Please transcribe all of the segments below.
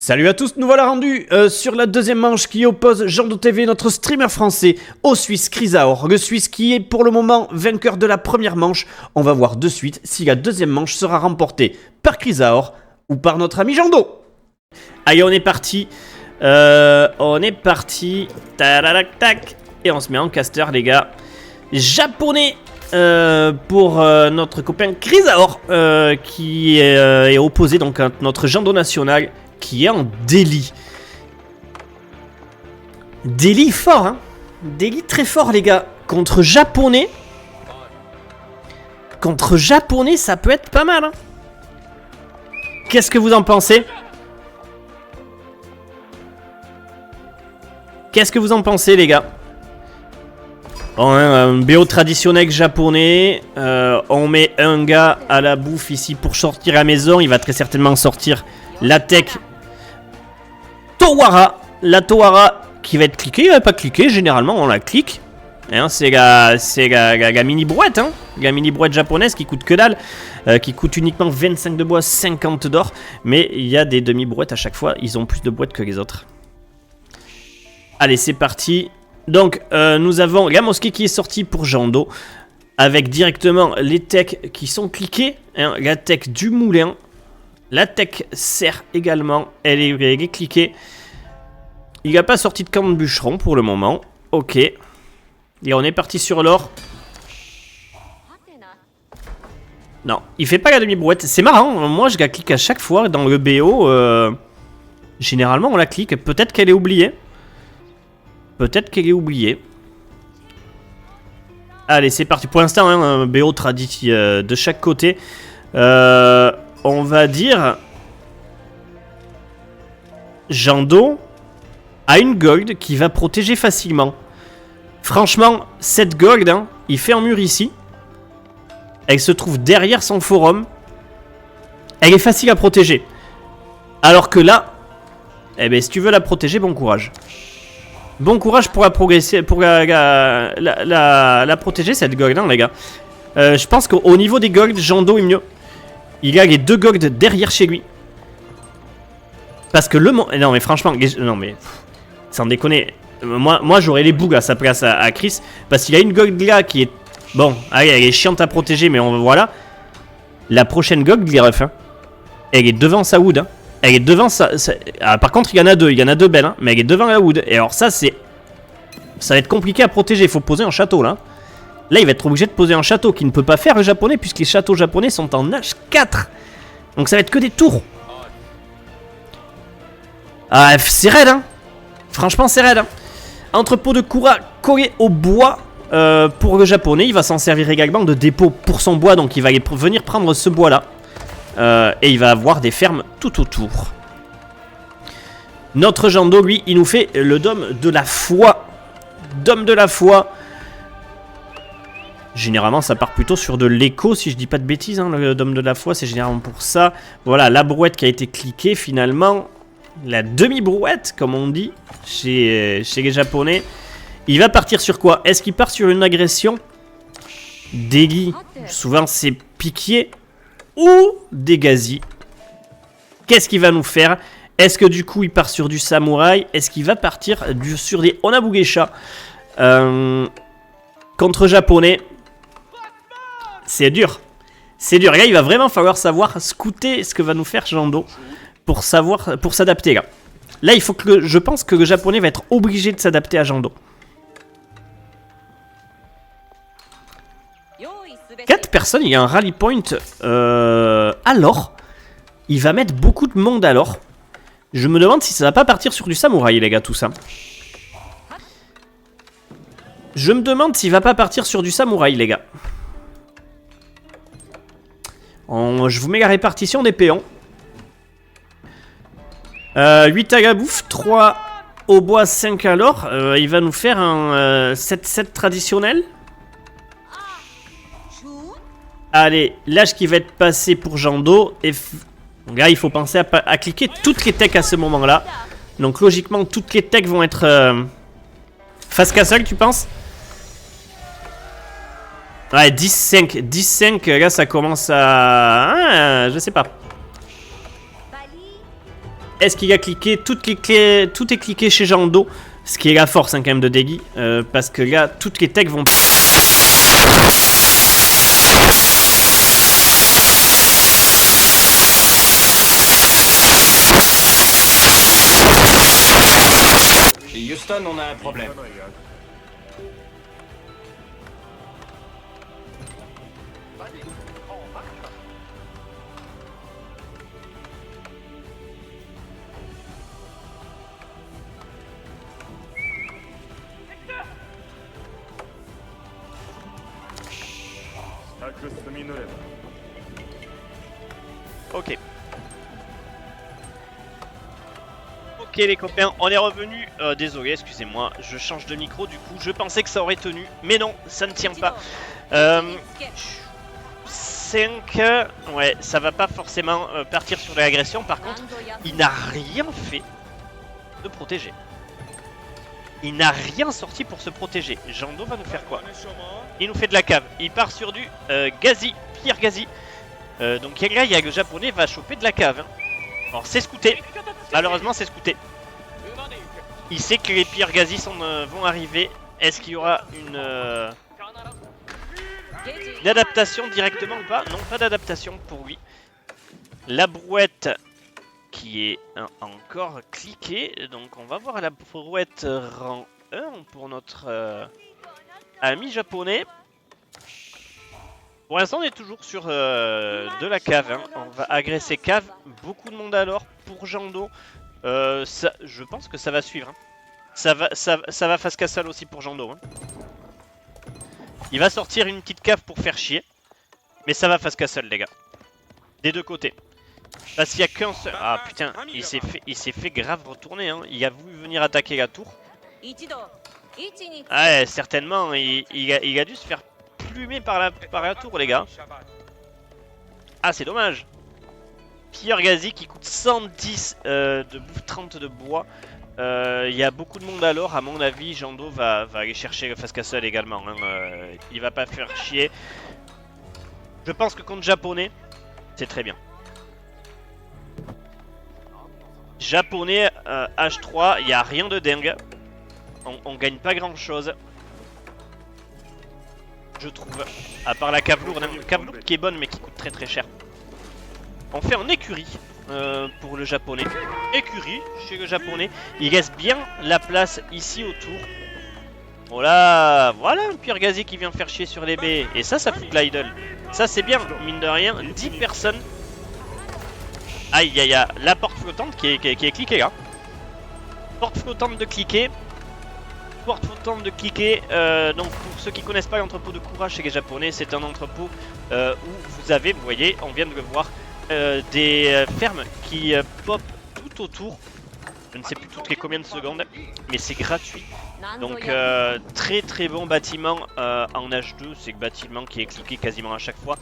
Salut à tous, nous voilà rendus sur la deuxième manche qui oppose Jando TV, notre streamer français, au Suisse Chrysaor. Le Suisse qui est pour le moment vainqueur de la première manche. On va voir de suite si la deuxième manche sera remportée par Chrysaor ou par notre ami Jando. Allez, on est parti. Tac. Et on se met en caster, les gars. Japonais pour notre copain Chrysaor qui est opposé donc à notre Jando national qui est en Delhi. Delhi fort, hein. Delhi très fort, les gars. Contre Japonais. Contre Japonais, ça peut être pas mal, hein. Qu'est-ce que vous en pensez? Qu'est-ce que vous en pensez, les gars? Bon, hein, un BO traditionnel japonais. On met un gars à la bouffe ici pour sortir à la maison. Il va très certainement sortir la tech Towara. La Towara qui va être cliquée. Il va pas cliquer. Généralement, on la clique. Hein, c'est la mini brouette. Hein, la mini brouette japonaise qui coûte que dalle. Qui coûte uniquement 25 de bois, 50 d'or. Mais il y a des demi-brouettes à chaque fois. Ils ont plus de boîtes que les autres. Allez, c'est parti. Donc, nous avons la mosquée qui est sortie pour Jando. Avec directement les techs qui sont cliqués. Hein, la tech du moulin. La tech sert également. Elle est cliquée. Il n'a pas sorti de camp de bûcheron pour le moment. Ok. Et on est parti sur l'or. Non, il fait pas la demi-brouette. C'est marrant. Moi, je la clique à chaque fois dans le BO. Généralement, on la clique. Peut-être qu'elle est oubliée. Peut-être qu'elle est oubliée. Allez, c'est parti. Pour l'instant, hein, un BO tradit de chaque côté. On va dire... Jando a une gold qui va protéger facilement. Franchement, cette gold, hein, il fait un mur ici. Elle se trouve derrière son forum. Elle est facile à protéger. Alors que là, eh ben, si tu veux la protéger, bon courage. Bon courage pour la progresser, pour la protéger, cette gold, hein, les gars. Je pense qu'au niveau des golds, Jando est mieux. Il a les deux golds derrière chez lui. Parce que le... Non, mais franchement... Non, mais... Sans déconner. Moi j'aurais les bougs à sa place à Chris. Parce qu'il a une gold là qui est... Bon, allez, elle est chiante à protéger, mais voilà. La prochaine gold, les refs, hein, elle est devant sa wood, hein. Elle est devant sa... Ah, par contre, il y en a deux belles, hein, mais elle est devant la wood. Et alors ça, c'est... Ça va être compliqué à protéger. Il faut poser un château, là. Là, il va être obligé de poser un château qu'il ne peut pas faire, le japonais, puisque les châteaux japonais sont en H4. Donc ça va être que des tours. Ah, c'est raide, hein. Franchement, c'est raide, hein. Entrepôt de Kura collé au bois pour le japonais. Il va s'en servir également de dépôt pour son bois. Donc il va venir prendre ce bois-là. Et il va avoir des fermes tout autour. Notre Jando, lui, il nous fait le dôme de la foi. Dôme de la foi. Généralement, ça part plutôt sur de l'écho, si je dis pas de bêtises. Hein, le dôme de la foi, c'est généralement pour ça. Voilà, la brouette qui a été cliquée finalement. La demi-brouette, comme on dit chez les Japonais. Il va partir sur quoi? Est-ce qu'il part sur une agression? Delhi, souvent c'est piquier. Ou des gazis. Qu'est-ce qu'il va nous faire? Est-ce que du coup il part sur du samouraï? Est-ce qu'il va partir sur des onabugesha contre japonais? C'est dur. C'est dur. Là, il va vraiment falloir savoir scouter ce que va nous faire Jando pour s'adapter là. Là, il faut que je pense que le japonais va être obligé de s'adapter à Jando. 4 personnes, il y a un rally point alors. Il va mettre beaucoup de monde alors. Je me demande si ça va pas partir sur du samouraï, les gars, tout ça. Je me demande s'il va pas partir sur du samouraï, les gars. Je vous mets la répartition des péons. 8 à la bouffe, 3 au bois, 5 à l'or. Il va nous faire un 7-7 traditionnel. Allez, l'âge qui va être passé pour Jando. Et là, il faut penser à cliquer toutes les techs à ce moment-là. Donc, logiquement, toutes les techs vont être face castle, tu penses? Ouais, 10-5. 10-5, là, ça commence à... Ah, je sais pas. Est-ce qu'il a cliqué? Tout est cliqué chez Jando. Ce qui est la force hein, quand même de Degui. Parce que là, toutes les techs vont... Houston, on a un problème. Ok. Ok les copains, on est revenu. Désolé, excusez-moi, je change de micro du coup. Je pensais que ça aurait tenu, mais non, ça ne tient pas. 5, ouais, ça va pas forcément partir sur l'agression. Par contre, il n'a rien fait de protéger. Il n'a rien sorti pour se protéger. Jando va nous faire quoi? Il nous fait de la cave. Il part sur du Gazi, Pierre Gazi. Donc là, il y a le japonais va choper de la cave. Hein. Alors c'est scouté. Malheureusement, c'est scouté. Il sait que les Pierre Gazi vont arriver. Est-ce qu'il y aura une adaptation directement ou pas? Non, pas d'adaptation pour lui. La brouette qui est encore cliquée. Donc on va voir la brouette rang 1 pour notre ami japonais. Pour l'instant on est toujours sur de la cave, hein. On va agresser cave, beaucoup de monde alors pour Jando. Je pense que ça va suivre. Hein. Ça va face castle aussi pour Jando. Hein. Il va sortir une petite cave pour faire chier. Mais ça va face castle les gars. Des deux côtés. Parce qu'il n'y a qu'un seul... Ah putain, il s'est fait grave retourner. Hein. Il a voulu venir attaquer la tour. Ah ouais, certainement, il a dû se faire plumer par la tour les gars. Ah c'est dommage. Pierre Gazi qui coûte 110 de bouffe, 30 de bois. Il y a beaucoup de monde alors, à mon avis Jando va aller chercher le face castle également. Hein. Il va pas faire chier. Je pense que contre japonais, c'est très bien. Japonais H3, il n'y a rien de dingue. On gagne pas grand chose. Je trouve. À part la cave lourde. Une cave lourde qui est bonne mais qui coûte très très cher. On fait en écurie pour le japonais. Écurie chez le japonais. Il reste bien la place ici autour. Voilà, voilà un Pierre Gazi qui vient faire chier sur les baies. Et ça fout de l'idle. Ça c'est bien, mine de rien, 10 personnes. Aïe aïe aïe, la porte flottante qui est cliquée là. Porte flottante de cliquer. Porte flottante de cliquer. Donc pour ceux qui connaissent pas l'entrepôt de courage chez les japonais, c'est un entrepôt où vous avez, vous voyez, on vient de le voir, des fermes qui pop tout autour. Je ne sais plus toutes les combien de secondes, mais c'est gratuit. Donc très très bon bâtiment en H2, c'est le bâtiment qui est cliqué quasiment à chaque fois.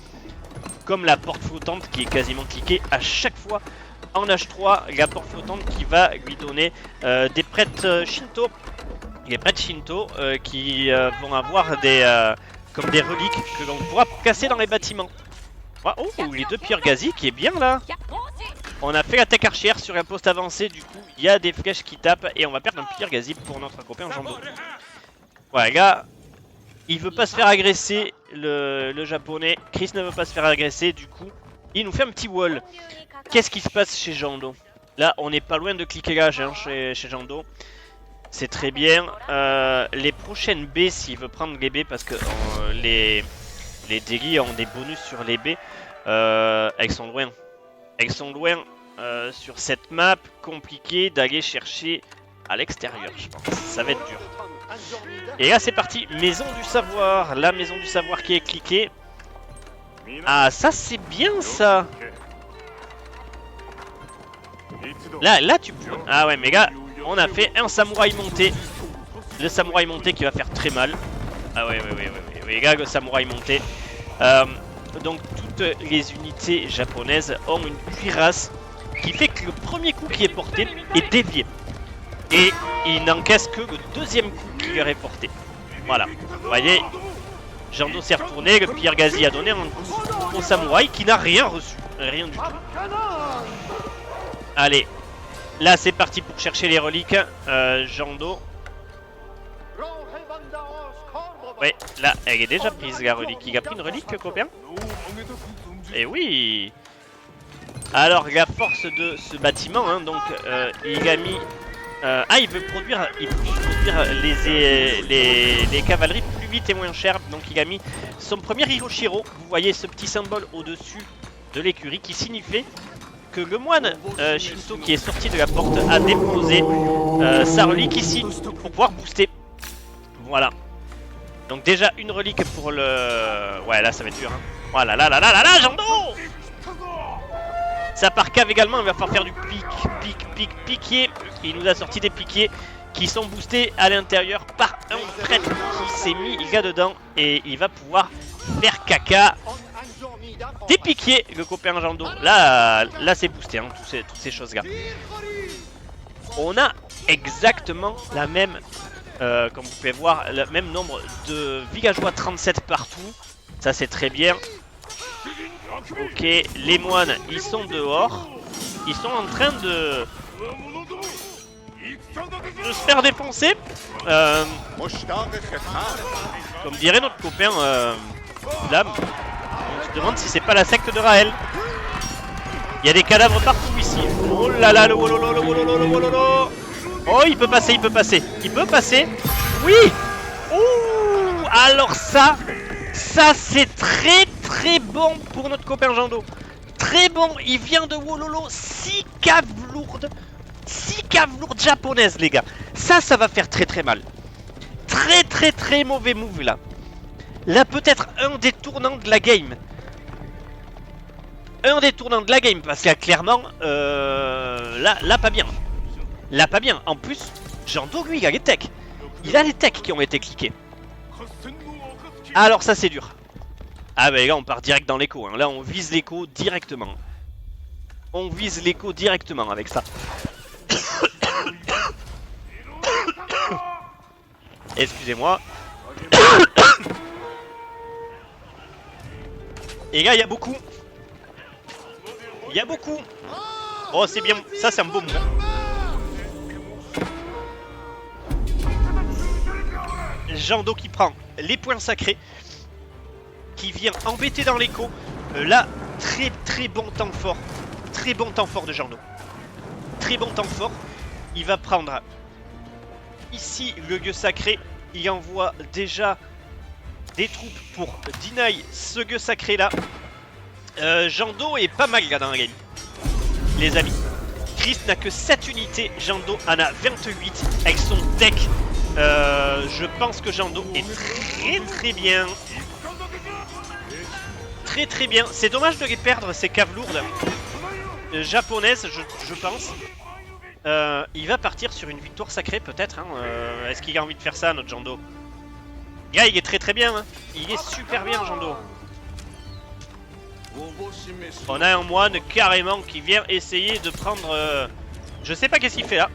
Comme la porte flottante qui est quasiment cliquée à chaque fois en H3. La porte flottante qui va lui donner des prêtres Shinto. Les prêtres Shinto qui vont avoir des comme des reliques que l'on pourra casser dans les bâtiments. Oh, les deux Pierre Gazi qui est bien là. On a fait la tech archère sur un poste avancé, du coup il y a des flèches qui tapent et on va perdre un Pierre Gazi pour notre copain Jando. Voilà gars, il veut pas se faire agresser le japonais, Chris ne veut pas se faire agresser, du coup il nous fait un petit wall. Qu'est-ce qui se passe chez Jando? Là on n'est pas loin de cliquage hein, chez Jando. C'est très bien. Les prochaines baies, s'il veut prendre les baies, parce que les délits ont des bonus sur les baies, elles sont loin. Elles sont loin sur cette map, compliqué d'aller chercher à l'extérieur, je pense. Ça va être dur. Et là, c'est parti. Maison du savoir. La maison du savoir qui est cliquée. Ah, ça, c'est bien, ça. Là, tu peux. Ah ouais, mais gars, on a fait un samouraï monté. Le samouraï monté qui va faire très mal. Ah ouais, les gars, le samouraï monté. Donc toutes les unités japonaises ont une cuirasse qui fait que le premier coup qui est porté est dévié. Et il n'encaisse que le deuxième coup qui lui est porté. Voilà, vous voyez, Jando s'est retourné, le Pierre Gazi a donné un coup au samouraï qui n'a rien reçu. Rien du tout. Allez, Là c'est parti pour chercher les reliques. Jando. Ouais, là elle est déjà prise la relique. Il a pris une relique, copain? Et oui. Alors la force de ce bâtiment, hein, donc il a mis... il veut produire les cavaleries plus vite et moins cher. Donc il a mis son premier Hiroshiro. Vous voyez ce petit symbole au-dessus de l'écurie qui signifie que le moine Shinto qui est sorti de la porte a déposé sa relique ici pour pouvoir booster. Voilà. Donc déjà une relique pour le... Ouais là ça va être dur hein. Voilà là là là là là Jando. Ça part cave également, il va falloir faire du piquier. Il nous a sorti des piquiers qui sont boostés à l'intérieur par un prêtre qui s'est mis là-dedans. Et il va pouvoir faire caca. Des piquiers, le copain Jando. Là c'est boosté, hein, toutes ces choses-là. On a exactement la même, comme vous pouvez voir, le même nombre de villageois 37 partout. Ça c'est très bien. Ok, les moines, ils sont dehors. Ils sont en train de se faire défoncer. Comme dirait notre copain Dame, on se demande si c'est pas la secte de Raël. Il y a des cadavres partout ici. Oh là là, le wololo, le wololo, le wololo. Oh, il peut passer, il peut passer. Il peut passer. Oui. Ouh, alors ça c'est très très bon pour notre copain Jando. Très bon, il vient de Wololo, 6 caves lourdes. 6 caves lourdes japonaises les gars. Ça va faire très très mal. Très très très mauvais move là. Là peut-être un des tournants de la game. Un des tournants de la game parce que là clairement là pas bien. Là pas bien. En plus Jando lui il a les techs. Il a les techs qui ont été cliqués. Alors ça c'est dur. Ah bah là on part direct dans l'écho, hein. Là on vise l'écho directement. On vise l'écho directement avec ça. Excusez-moi. Et là il y a beaucoup. Il y a beaucoup. Oh c'est bien, ça c'est un beau move. Jando qui prend les points sacrés. Qui vient embêter dans l'écho. Là, très très bon temps fort. Très bon temps fort de Jando. Très bon temps fort. Il va prendre ici le lieu sacré. Il envoie déjà des troupes pour deny ce lieu sacré là. Jando est pas mal là dans la game. Les amis. Chris n'a que 7 unités. Jando en a 28 avec son deck. Je pense que Jando est très très bien. Très très bien. C'est dommage de les perdre ces caves lourdes japonaises, je pense. Il va partir sur une victoire sacrée peut-être. Hein. Est-ce qu'il a envie de faire ça notre Jando? Là il est très très bien. Hein. Il est super bien Jando. On a un moine carrément qui vient essayer de prendre... je sais pas qu'est-ce qu'il fait là.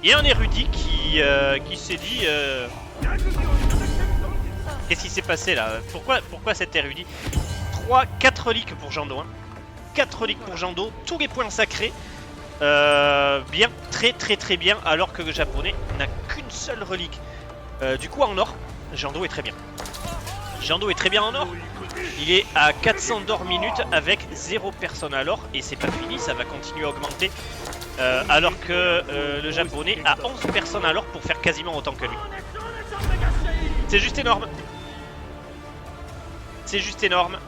Il y a un érudit qui s'est dit... Qu'est-ce qui s'est passé là? Pourquoi cet érudit? 4 reliques pour Jando. Hein. 4 reliques pour Jando. Tous les points sacrés. Bien, très très très bien. Alors que le japonais n'a qu'une seule relique. Du coup en or, Jando est très bien. Jando est très bien en or. Il est à 400 d'or minute avec 0 personne à l'or. Et c'est pas fini, ça va continuer à augmenter. Alors que le japonais a 11 personnes à l'or pour faire quasiment autant que lui. C'est juste énorme. C'est juste énorme.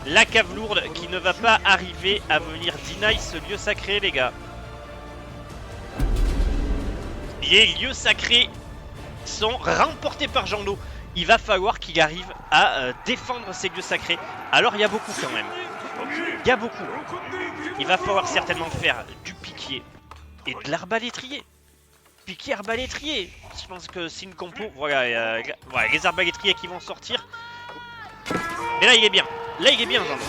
La cave lourde qui ne va pas arriver à venir deny ce lieu sacré, les gars. Les lieux sacrés sont remportés par Jando. Il va falloir qu'il arrive à défendre ces lieux sacrés. Alors il y a beaucoup quand même. Il y a beaucoup. Il va falloir certainement faire du piquier et de l'arbalétrier. Piquier arbalétrier. Je pense que c'est une compo. Voilà, voilà, les arbalétriers qui vont sortir. Mais là il est bien. Là il est bien Jando.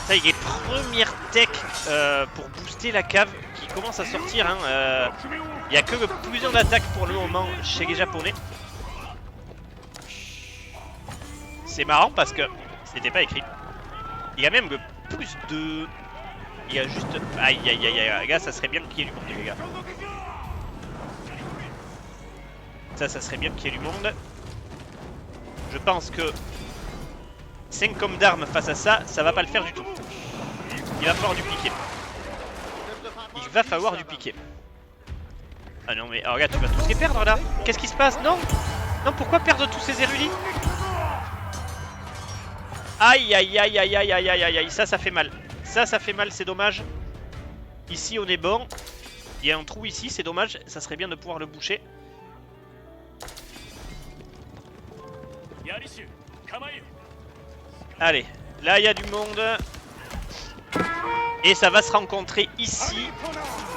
Ça il est première tech pour booster la cave qui commence à sortir. Hein. Il n'y a que plusieurs d'attaques pour le moment chez les japonais. C'est marrant parce que c'était pas écrit. Il y a même le plus de Il y a juste... Aïe aïe aïe aïe, les gars, ça serait bien qu'il y ait du monde, les gars. Ça serait bien qu'il y ait du monde. Je pense que 5 hommes d'armes face à ça, ça va pas le faire du tout. Il va falloir du piqué. Il va falloir du piqué. Ah non mais, oh, regarde, tu vas tous les perdre là. Qu'est-ce qui se passe? Non. Non, pourquoi perdre tous ces érudits? Aïe aïe aïe aïe aïe aïe aïe aïe, ça fait mal. Ça fait mal, c'est dommage. Ici on est bon. Il y a un trou ici, c'est dommage. Ça serait bien de pouvoir le boucher. Allez, là il y a du monde. Et ça va se rencontrer ici.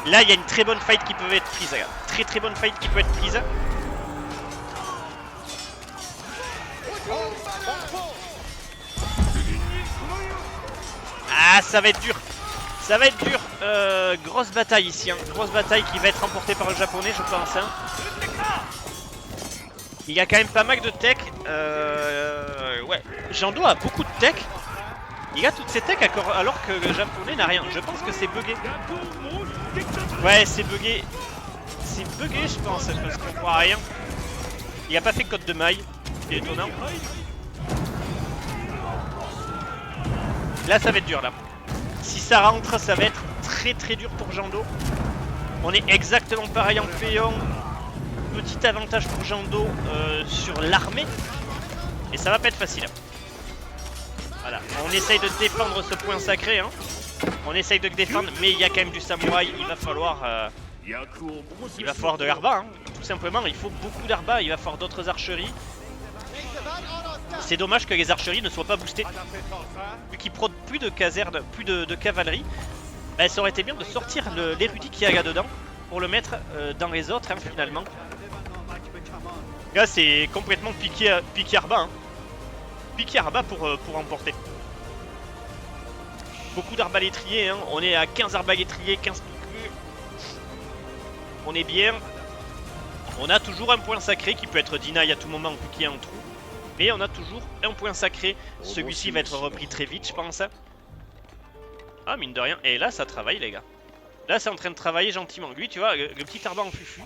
Là il y a une très bonne fight qui peut être prise. Regarde. Très bonne fight qui peut être prise. Ah, ça va être dur. Ça va être dur. Grosse bataille ici. Hein. Grosse bataille qui va être remportée par le japonais, je pense. Hein. Il y a quand même pas mal de tech. Ouais. Jando a beaucoup de tech. Il a toutes ces techs alors que le japonais n'a rien. Je pense que c'est bugué. Ouais, c'est bugué. C'est bugué, je pense, parce qu'on voit rien. Il a pas fait code de maille. C'est étonnant. Là, ça va être dur, là. Si ça rentre, ça va être très dur pour Jando. On est exactement pareil en péon. Petit avantage pour Jando sur l'armée. Et ça va pas être facile. Voilà, on essaye de défendre ce point sacré. Hein. On essaye de défendre, mais il y a quand même du samouraï. Il va falloir de l'arba. Hein. Tout simplement, il faut beaucoup d'arba. Il va falloir d'autres archeries. C'est dommage que les archeries ne soient pas boostées. Vu qu'ils prônent plus de caserne, plus de cavalerie. Bah, ça aurait été bien de sortir l'érudit qu'il y a là-dedans pour le mettre dans les autres, hein, finalement. Là, c'est complètement piqué arba. Hein. Piqué arba pour emporter. Beaucoup d'arbalétriers. Hein. On est à 15 arbalétriers, 15 piqués. On est bien. On a toujours un point sacré qui peut être deny à tout moment vu qu'il y a un trou. Mais on a toujours un point sacré. Celui-ci va être repris très vite, je pense. Ah, mine de rien. Et là, ça travaille, les gars. Là, c'est en train de travailler gentiment. Lui, tu vois, le petit arbre en fufu.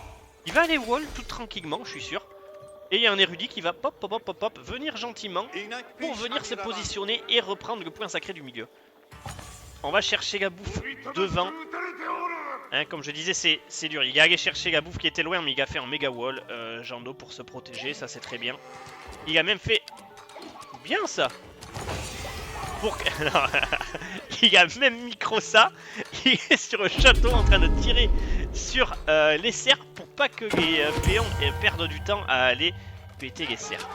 Il va aller wall tout tranquillement, je suis sûr. Et il y a un érudit qui va pop, venir gentiment pour venir se positionner et reprendre le point sacré du milieu. On va chercher la bouffe devant. Hein, comme je disais, c'est dur. Il est allé chercher la bouffe qui était loin, mais il a fait un méga wall, Jando, pour se protéger. Ça, c'est très bien. Il a même fait... Bien, ça. Pour... Il a même micro ça. Il est sur le château en train de tirer sur les cerfs pour pas que les péons perdent du temps à aller péter les cerfs.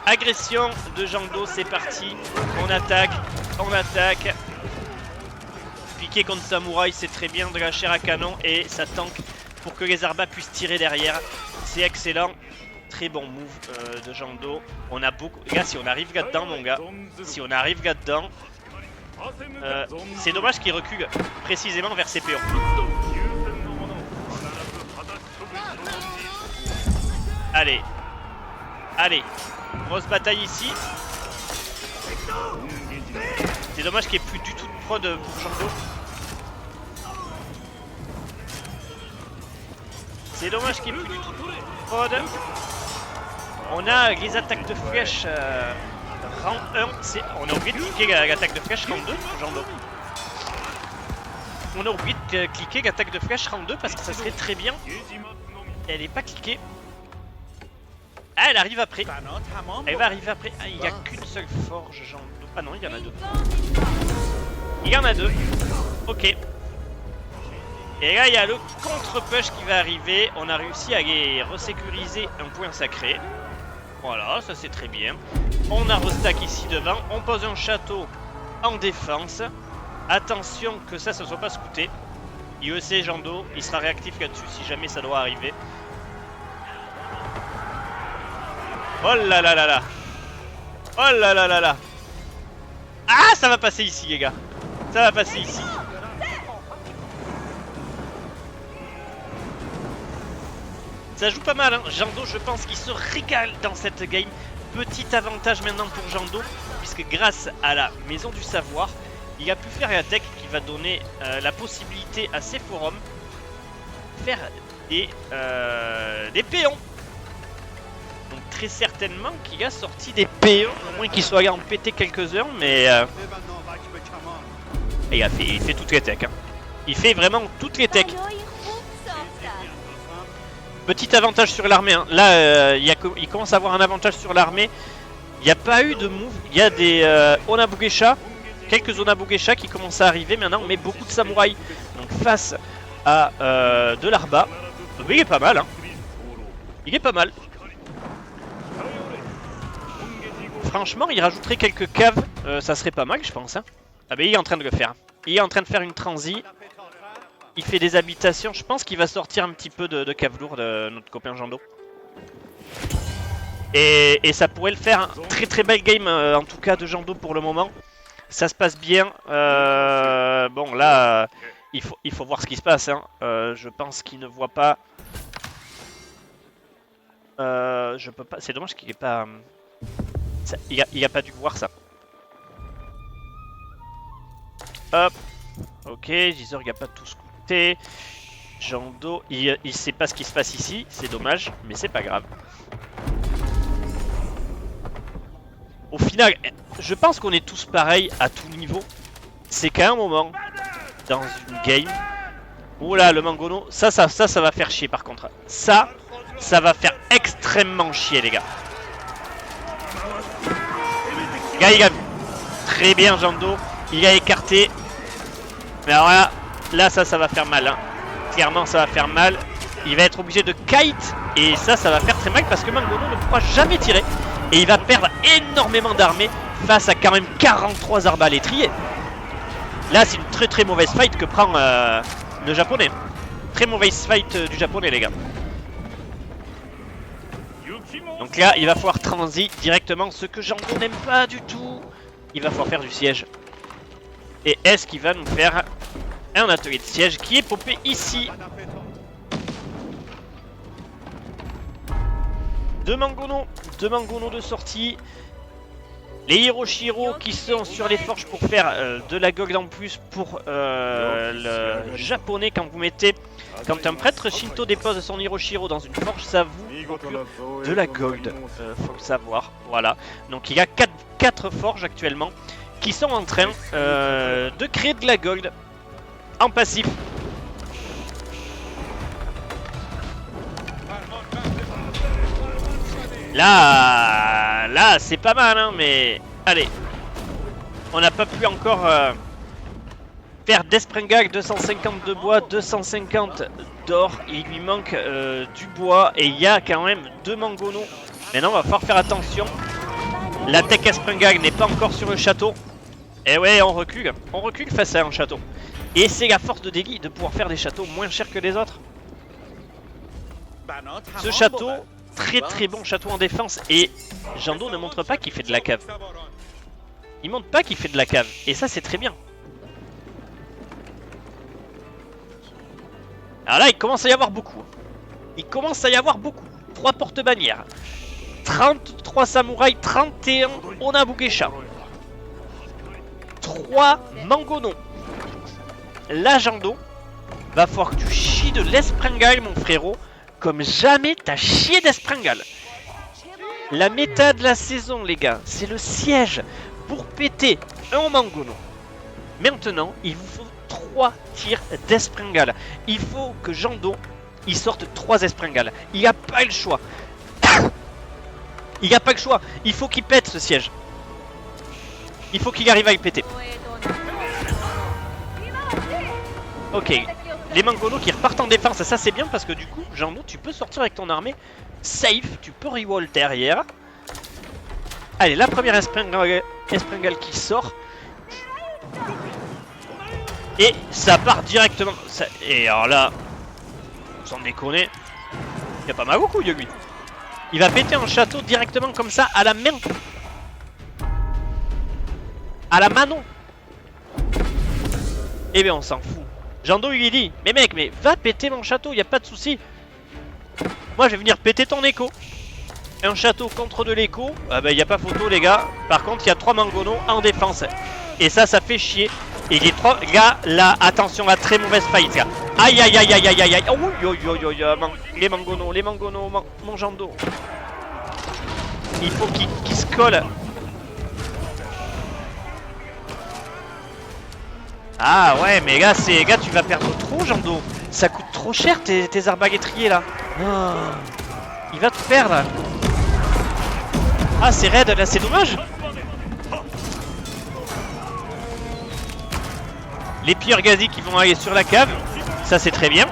Agression de Jando, c'est parti. On attaque. Piqué contre samouraï, c'est très bien, de la chair à canon et ça tank pour que les arbas puissent tirer derrière. C'est excellent. Très bon move de Jando. On a beaucoup... Les gars, si on arrive là-dedans, mon gars. Si on arrive là-dedans... c'est dommage qu'il recule précisément vers ses péons. Allez. Grosse bataille ici. C'est dommage qu'il n'y ait plus du tout de prod pour Jando. C'est dommage qu'il n'y ait plus du tout de prod. On a les attaques de flèche rang 1. On a oublié de cliquer l'attaque de flèche rang 2, Jando. On a oublié de cliquer l'attaque de flèche rang 2 parce que ça serait très bien. Elle n'est pas cliquée. Ah, elle arrive après. Elle va arriver après. Ah, il n'y a qu'une seule forge, Jando. Ah non, il y en a deux. Il y en a deux. Ok. Et là, il y a le contre-push qui va arriver. On a réussi à les resécuriser un point sacré. Voilà, ça c'est très bien. On a restack ici devant. On pose un château en défense. Attention que ça ne soit pas scouté. Il le sait, Jando. Il sera réactif là-dessus si jamais ça doit arriver. Oh là là là là. Oh là là là là. Ah, ça va passer ici, les gars. Ça va passer ici. Ça joue pas mal, hein. Jando, je pense qu'il se régale dans cette game. Petit avantage maintenant pour Jando, puisque grâce à la maison du savoir, il a pu faire la tech qui va donner la possibilité à ces forums de faire des péons. Donc très certainement qu'il a sorti des péons, au moins qu'il soit allé en péter quelques-uns, mais et il fait toutes les techs. Hein. Il fait vraiment toutes les techs. Petit avantage sur l'armée. Hein. Là, il commence à avoir un avantage sur l'armée. Il n'y a pas eu de move. Il y a des Onabugesha, quelques Onabugesha qui commencent à arriver maintenant, mais beaucoup de samouraïs. Donc face à de l'arba, il est pas mal. Hein. Il est pas mal. Franchement, il rajouterait quelques caves, ça serait pas mal, je pense. Hein. Ah ben il est en train de le faire. Il est en train de faire une transi. Il fait des habitations. Je pense qu'il va sortir un petit peu de cave lourde, notre copain Jando. Et ça pourrait le faire. Hein. Très très belle game, en tout cas, de Jando pour le moment. Ça se passe bien. Bon, là, il faut voir ce qui se passe. Hein. Je pense qu'il ne voit pas. Je peux pas. C'est dommage qu'il n'ait pas. Il a pas dû voir ça. Hop. Ok, Gizor il a pas tout scouté. Jando, il sait pas ce qui se passe ici. C'est dommage, mais c'est pas grave. Au final, je pense qu'on est tous pareils à tout niveau. C'est qu'à un moment, dans une game... Oh là, le Mangono, ça va faire chier par contre. Ça va faire extrêmement chier les gars. Gars, il a vu. Très bien Jando, il a écarté. Mais alors là ça va faire mal. Hein. Clairement, ça va faire mal. Il va être obligé de kite. Et ça va faire très mal parce que Mangono ne pourra jamais tirer. Et il va perdre énormément d'armées face à quand même 43 arbalétriers. Là, c'est une très très mauvaise fight que prend le japonais. Très mauvaise fight du japonais, les gars. Donc là, il va falloir transi directement, ce que Jando n'aime pas du tout. Il va falloir faire du siège. Et est-ce qu'il va nous faire un atelier de siège qui est popé ici? Deux Mangono de sortie. Les Hiroshiro qui sont sur les forges pour faire de la gold en plus pour le japonais. Quand un prêtre Shinto dépose son Hiroshiro dans une forge, ça vous procure de la gold, faut le savoir. Voilà, donc il y a 4 forges actuellement qui sont en train de créer de la gold en passif. Là c'est pas mal, hein, mais allez, on n'a pas pu encore faire d'Espringag. 250 de bois, 250 d'or. Il lui manque du bois et il y a quand même 2 Mangono. Maintenant, on va falloir faire attention. La tech Espringag n'est pas encore sur le château. Et ouais, on recule face à un château. Et c'est la force de Deli de pouvoir faire des châteaux moins chers que les autres. Ce château, très très bon château en défense. Et Jando ne montre pas qu'il fait de la cave. Il montre pas qu'il fait de la cave. Et ça, c'est très bien. Alors là, il commence à y avoir beaucoup. 3 porte-bannières. 33 samouraïs, 31 Onabugesha. 3 Mangono. Là, Jando, va falloir que tu chies de l'Espringal, mon frérot. Comme jamais t'as chié d'Espringal. La méta de la saison, les gars, c'est le siège pour péter un Mangono. Maintenant, il vous faut 3 tirs d'Espringal. Il faut que Jando, il sorte 3 Espringal. Il n'a pas le choix. Il n'a pas le choix. Il faut qu'il pète ce siège. Il faut qu'il arrive à le péter. Ok. Les Mangono qui repartent en défense, ça c'est bien parce que du coup, Jando, tu peux sortir avec ton armée safe. Tu peux reroll derrière. Allez, la première Espringal qui sort. Et ça part directement. Et alors là, sans déconner, il y a pas mal beaucoup de lui. Il va péter un château directement comme ça à la main. À la mano. Eh bien on s'en fout. Jando lui dit, mais mec, mais va péter mon château, y a pas de souci. Moi je vais venir péter ton écho. Un château contre de l'écho, ah bah y a pas photo les gars. Par contre il y a 3 Mangono en défense. Et ça fait chier. Et les trois gars, là, attention à très mauvaise fight, gars. Aïe aïe aïe aïe aïe aïe aïe. Les mangonos, mon jando. Il faut qu'il se colle. Ah ouais, mais là, tu vas perdre trop, jando. Ça coûte trop cher tes arbalétriers là. Oh, il va te perdre. Ah, c'est raide, là, c'est dommage. Les pires gazis qui vont aller sur la cave, ça c'est très bien.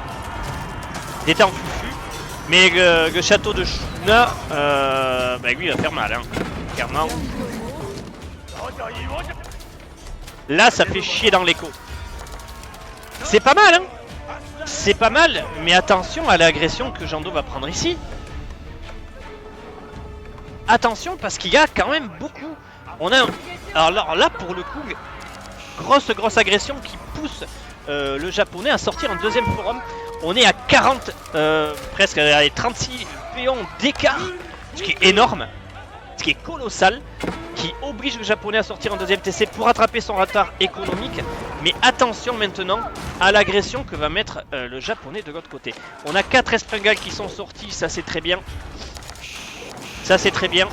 Il était en fufu. Mais le château de Shuna, bah lui il va faire mal, hein. Clairement. Là ça fait chier dans l'écho. C'est pas mal, hein. C'est pas mal, mais attention à l'agression que Jando va prendre ici. Attention parce qu'il y a quand même beaucoup. On a alors là pour le coup, grosse agression qui pousse le japonais à sortir un deuxième forum. On est à 40, presque à 36 péons d'écart, ce qui est énorme, ce qui est colossal, qui oblige le japonais à sortir un deuxième TC pour rattraper son retard économique. Mais attention maintenant à l'agression que va mettre le japonais de l'autre côté. On a 4 espringales qui sont sortis, ça c'est très bien. Ça c'est très bien.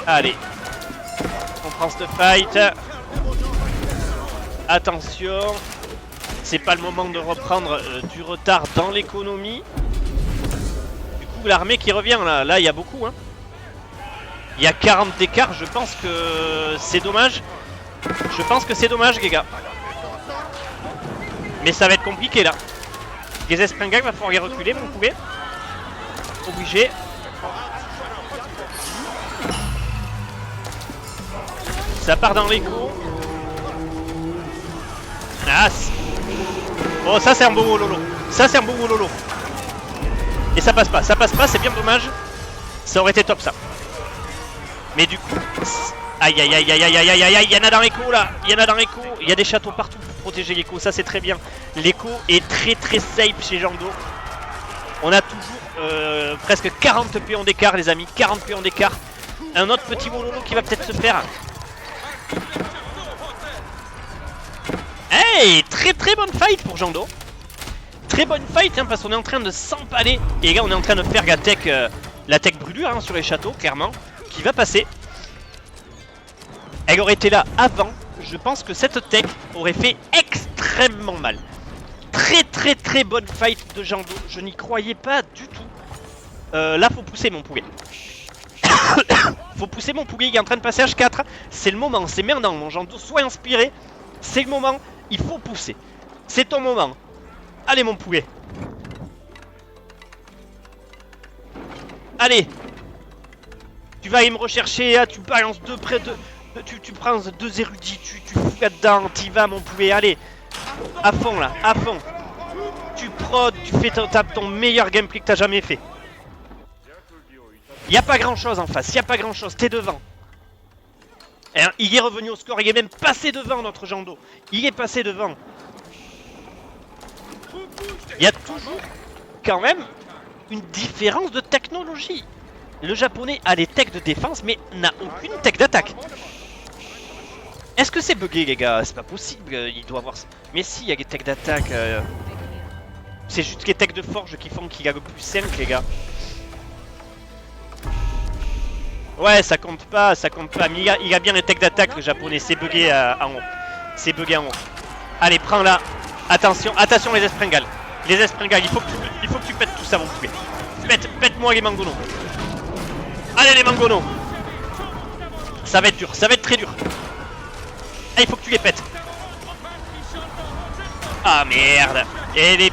Allez, on prend cette fight. Attention, c'est pas le moment de reprendre du retard dans l'économie. Du coup l'armée qui revient là il y a beaucoup, hein. Il y a 40 d'écart, je pense que c'est dommage. Je pense que c'est dommage les gars. Mais ça va être compliqué là. Les espringales, va falloir les reculer mon poulet. Obligé. Ça part dans l'écho. Ah, oh ça c'est un beau lolo. Ça c'est un beau lolo. Et ça passe pas, c'est bien dommage. Ça aurait été top ça. Mais du coup, aïe aïe aïe aïe aïe aïe aïe aïe, il y en a dans l'écho là. Il y en a dans l'écho. Il y a des châteaux partout pour protéger l'écho, ça c'est très bien. L'écho est très safe chez Jando. On a toujours presque 40 péons d'écart les amis, 40 péons d'écart. Un autre petit mololo qui va peut-être se faire. Hey, très bonne fight pour Jando. Très bonne fight hein, parce qu'on est en train de s'empaler. Et là on est en train de faire la tech brûlure hein, sur les châteaux, clairement. Qui va passer. Elle aurait été là avant. Je pense que cette tech aurait fait extrêmement mal. Très bonne fight de Jando. Je n'y croyais pas du tout. Là faut pousser mon poulet. Faut pousser mon poulet, il est en train de passer H4. C'est le moment, c'est maintenant mon Jando. Sois inspiré. C'est le moment, il faut pousser. C'est ton moment. Allez mon poulet. Allez. Tu vas aller me rechercher, tu balances deux près de... Tu prends deux érudits, tu fous là-dedans, t'y vas mon poulet, allez. À fond là, à fond. Tu prods, tu fais ton meilleur gameplay que t'as jamais fait. Y a pas grand chose en face, y a pas grand chose, t'es devant. Hein, il est revenu au score, il est même passé devant notre Jando. Il est passé devant. Il y a toujours quand même une différence de technologie. Le japonais a des techs de défense mais n'a aucune tech d'attaque. Est-ce que c'est bugué les gars? C'est pas possible, il doit avoir... Mais si, il y a des techs d'attaque. C'est juste les techs de forge qui font qu'il a le plus 5 les gars. Ouais, ça compte pas, mais il a bien les techs d'attaque le japonais, c'est bugué en haut. C'est bugué en haut. Allez, prends là. Attention les espringales. Les espringales, il faut que tu pètes tout ça mon poulet. Pète-moi les mangonos. Allez les mangonos. Ça va être dur, ça va être très dur. Ah, il faut que tu les pètes. Ah merde. Et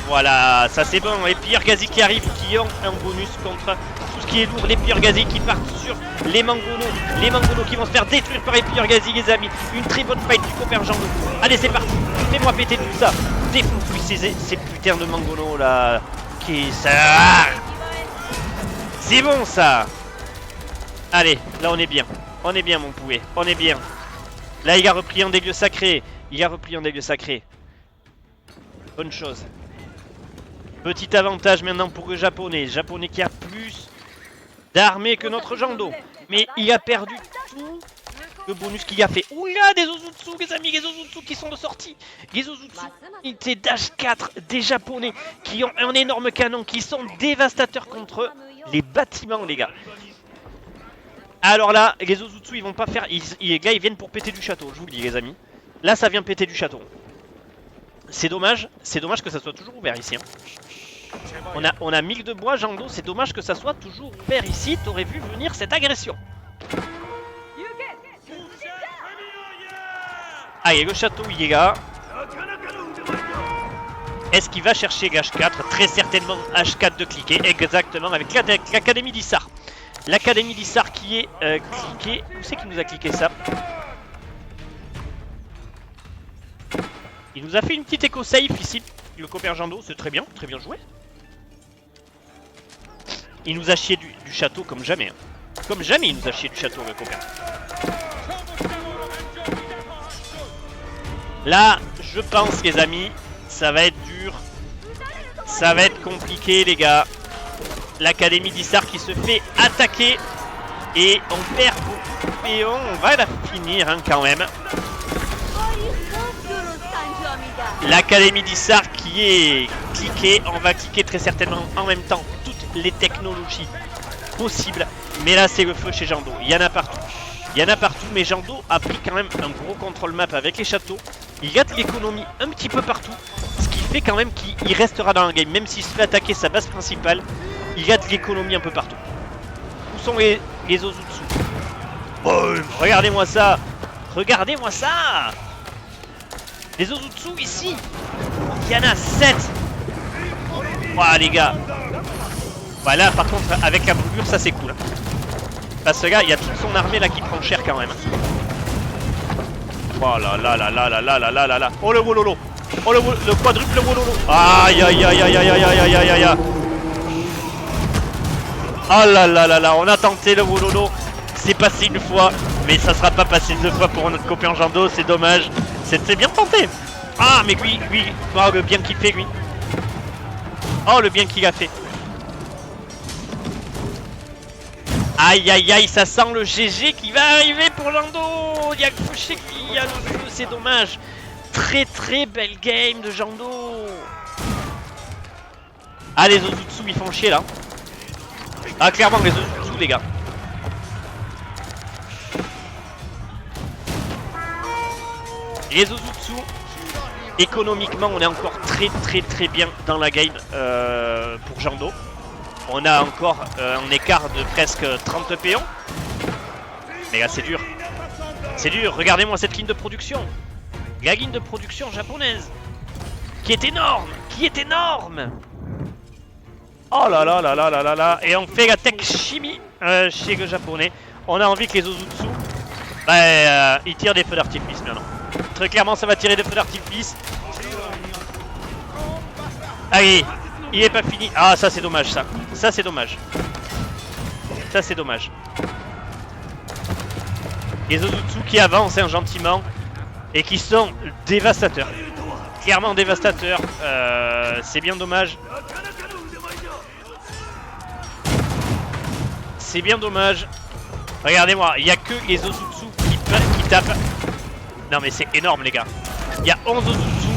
voilà, ça c'est bon. Les pires gazis qui arrivent, qui ont un bonus contre tout ce qui est lourd. Les pires gazis qui partent sur les mangonos. Les mangonos qui vont se faire détruire par les pires gazis les amis. Une très bonne fight du convergent. Allez c'est parti. Fais-moi péter tout ça. Défonce-lui ces putains de mangonos là. Qui ça. C'est bon ça. Allez, là on est bien. On est bien mon poulet, on est bien. Là il a repris un des lieux sacrés. Bonne chose. Petit avantage maintenant pour le japonais. Le japonais qui a plus d'armées que notre Jando. Mais il a perdu tout le bonus qu'il a fait. Oula, des Ozutsu, les amis, les Ozutsu qui sont de sortie. Les Ozutsu, unités d'H4 des Japonais qui ont un énorme canon, qui sont dévastateurs contre les bâtiments, les gars. Alors là, les Ozutsu, ils vont pas faire... les gars, ils viennent pour péter du château, je vous le dis, les amis. Là, ça vient péter du château. C'est dommage que ça soit toujours ouvert ici. Hein. On a 1000 de bois, Jando, c'est dommage que ça soit toujours ouvert ici. T'aurais vu venir cette agression. Allez, le château, il est là. Est-ce qu'il va chercher H4? Très certainement H4 de cliquer, exactement, avec l'Académie d'Issar. L'Académie d'Issar qui est cliquée. Où c'est qu'il nous a cliqué ça? Il nous a fait une petite éco-safe ici, le copain Jando, c'est très bien joué. Il nous a chié du château comme jamais. Hein. Comme jamais il nous a chié du château, le copain. Là, je pense, les amis, ça va être dur. Ça va être compliqué, les gars. L'Académie d'Issar qui se fait attaquer. Et on perd beaucoup de péons. On va la finir, hein, quand même. L'Académie d'Issar qui est cliquée. On va cliquer très certainement en même temps toutes les technologies possibles. Mais là, c'est le feu chez Jando. Il y en a partout. Il y en a partout, mais Jando a pris quand même un gros contrôle map avec les châteaux. Il y a de l'économie un petit peu partout. Ce qui fait quand même qu'il restera dans le game. Même s'il se fait attaquer sa base principale, il y a de l'économie un peu partout. Où sont les Ozutsu? Oh, regardez-moi ça. Regardez-moi ça. Les Ozutsu ici. Il y en a 7. Ouah, les gars. Voilà, par contre, avec la brûlure, ça c'est cool. Hein. Parce que là, il y a toute son armée là qui prend cher quand même. Oh là là là là là là là là là là. Oh le wololo. Oh le quadruple wololo. Aïe aïe aïe aïe aïe aïe aïe aïe aïe aïe. Oh là là là là, on a tenté le wololo. C'est passé une fois, mais ça sera pas passé deux fois pour notre copain Jando, c'est dommage. C'est bien tenté. Ah mais lui, oh le bien qu'il fait lui. Oh le bien qu'il a fait. Aïe aïe aïe, ça sent le GG qui va arriver pour Jando. Il y a Fouché qui a le feu, c'est dommage. Très très belle game de Jando. Ah les Ozutsu ils font chier là. Ah clairement les Ozutsu les gars. Les Ozutsu, économiquement on est encore très bien dans la game pour Jando. On a encore un écart de presque 30 péons. Mais là c'est dur. C'est dur, regardez-moi cette ligne de production. La ligne de production japonaise. Qui est énorme. Qui est énorme. Oh là là là là là là là. Et on fait la tech chimie chez le japonais. On a envie que les Ozutsu ils tirent des feux d'artifice maintenant. Très clairement ça va tirer des feux d'artifice. Allez. Il est pas fini. Ah ça c'est dommage ça. Ça c'est dommage. Ça c'est dommage. Les Ozutsu qui avancent hein, gentiment. Et qui sont dévastateurs. Clairement dévastateurs. C'est bien dommage. C'est bien dommage. Regardez-moi, il n'y a que les Ozutsu qui tapent. Non mais c'est énorme les gars. Il y a 11 Ozutsu.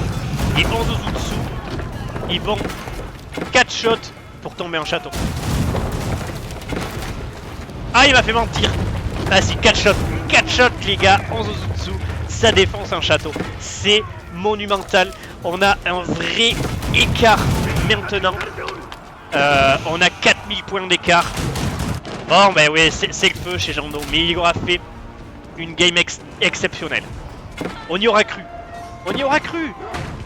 Et 11 Ozutsu. Ils vont 4 shots pour tomber en château. Ah il m'a fait mentir. Ah si 4 shots. 4 shots les gars. 11 Ozutsu. Ça défonce un château. C'est monumental. On a un vrai écart maintenant. On a 4000 points d'écart. Bon ben oui c'est le feu chez Jando. Mais il aura fait une game exceptionnelle. On y aura cru. On y aura cru.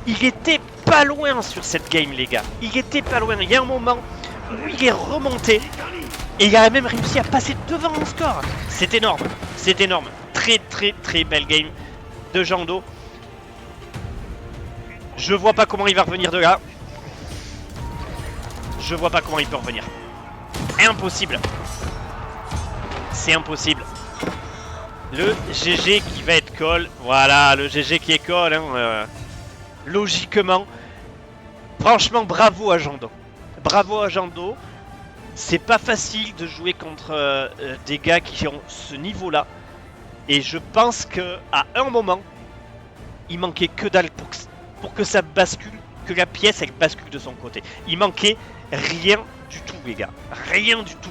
Il était pas loin sur cette game les gars. Il était pas loin. Il y a un moment où il est remonté. Et il a même réussi à passer devant mon score. C'est énorme. C'est énorme. Très belle game de Jando. Je vois pas comment il va revenir de là. Je vois pas comment il peut revenir. Impossible. C'est impossible. Le GG qui va être call. Voilà, le GG qui est call. Hein, logiquement. Franchement, bravo à Jando. Bravo à Jando. C'est pas facile de jouer contre des gars qui ont ce niveau-là. Et je pense que à un moment, il manquait que dalle pour que ça bascule, que la pièce elle bascule de son côté. Il manquait rien du tout, les gars. Rien du tout.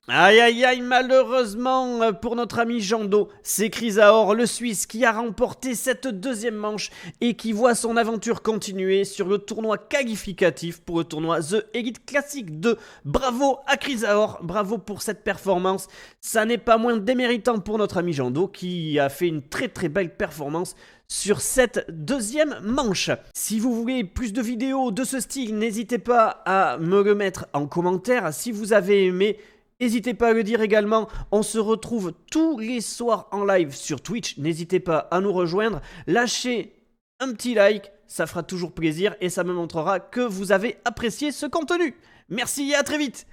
Aïe aïe aïe, malheureusement pour notre ami Jando, c'est Chrysaor, le Suisse, qui a remporté cette deuxième manche et qui voit son aventure continuer sur le tournoi qualificatif pour le tournoi The Elite Classic 2. Bravo à Chrysaor, bravo pour cette performance. Ça n'est pas moins déméritant pour notre ami Jando qui a fait une très très belle performance sur cette deuxième manche. Si vous voulez plus de vidéos de ce style, n'hésitez pas à me le mettre en commentaire. Si vous avez aimé, n'hésitez pas à le dire également. On se retrouve tous les soirs en live sur Twitch. N'hésitez pas à nous rejoindre. Lâchez un petit like, ça fera toujours plaisir et ça me montrera que vous avez apprécié ce contenu. Merci et à très vite.